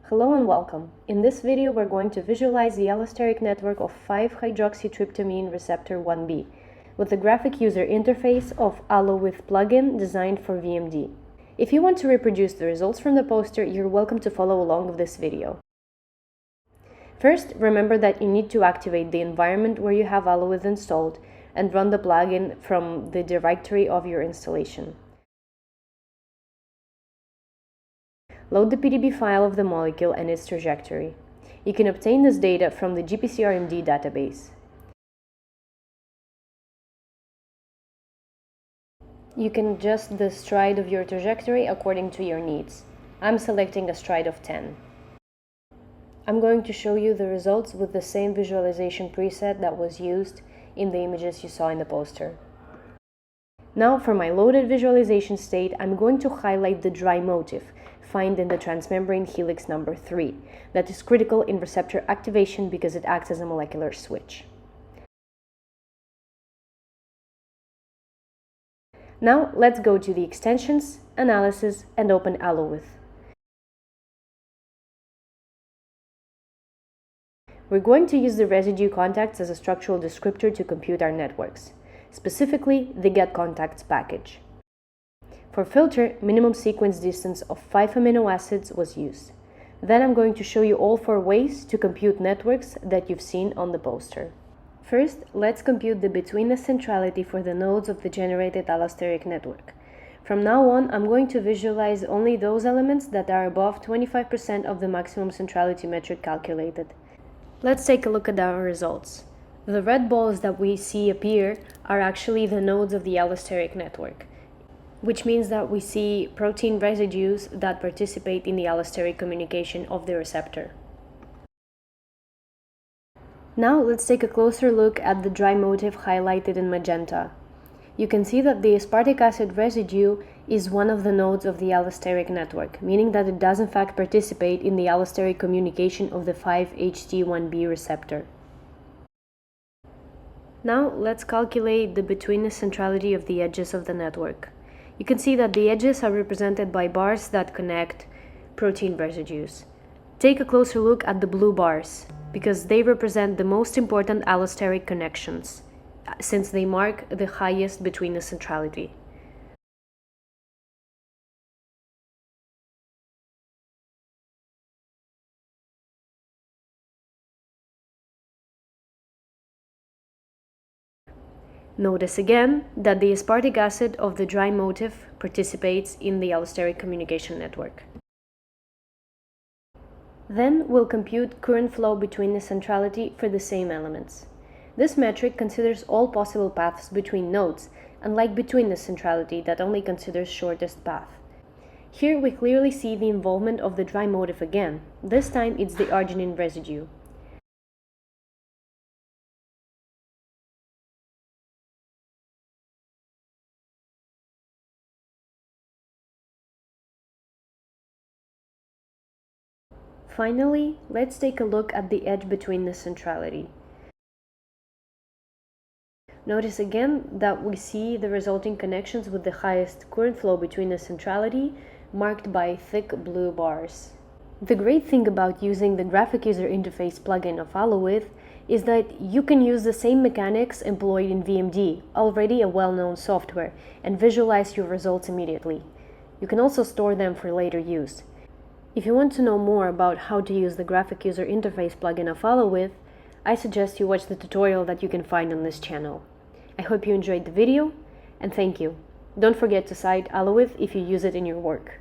Hello and welcome. In this video, we're going to visualize the allosteric network of 5-hydroxytryptamine receptor 1b with the graphic user interface of AlloViz plugin designed for VMD. If you want to reproduce the results from the poster, you're welcome to follow along with this video. First, remember that you need to activate the environment where you have AlloViz installed and run the plugin from the directory of your installation. Load the PDB file of the molecule and its trajectory. You can obtain this data from the GPCR MD database. You can adjust the stride of your trajectory according to your needs. I'm selecting a stride of 10. I'm going to show you the results with the same visualization preset that was used in the images you saw in the poster. Now for my loaded visualization state, I'm going to highlight the dry motif found in the transmembrane helix number 3 that is critical in receptor activation because it acts as a molecular switch. Now let's go to the extensions, analysis, and open AlloViz. We're going to use the residue contacts as a structural descriptor to compute our networks, specifically the GetContacts package. For filter, minimum sequence distance of 5 amino acids was used. Then I'm going to show you all 4 ways to compute networks that you've seen on the poster. First, let's compute the betweenness centrality for the nodes of the generated allosteric network. From now on, I'm going to visualize only those elements that are above 25% of the maximum centrality metric calculated. Let's take a look at our results. The red balls that we see appear are actually the nodes of the allosteric network, which means that we see protein residues that participate in the allosteric communication of the receptor. Now let's take a closer look at the dry motif highlighted in magenta. You can see that the aspartic acid residue is one of the nodes of the allosteric network, meaning that it does in fact participate in the allosteric communication of the 5-HT1B receptor. Now let's calculate the betweenness centrality of the edges of the network. You can see that the edges are represented by bars that connect protein residues. Take a closer look at the blue bars, because they represent the most important allosteric connections, since they mark the highest betweenness centrality. Notice again that the aspartic acid of the dry motif participates in the allosteric communication network. Then we'll compute current flow betweenness centrality for the same elements. This metric considers all possible paths between nodes, unlike betweenness centrality that only considers shortest path. Here we clearly see the involvement of the dry motif again. This time it's the arginine residue. Finally, let's take a look at the edge betweenness centrality. Notice again that we see the resulting connections with the highest current flow betweenness centrality marked by thick blue bars. The great thing about using the graphic user interface plugin of AlloViz is that you can use the same mechanics employed in VMD, already a well-known software, and visualize your results immediately. You can also store them for later use. If you want to know more about how to use the graphic user interface plugin of AlloViz, I suggest you watch the tutorial that you can find on this channel. I hope you enjoyed the video, and thank you. Don't forget to cite AlloViz if you use it in your work.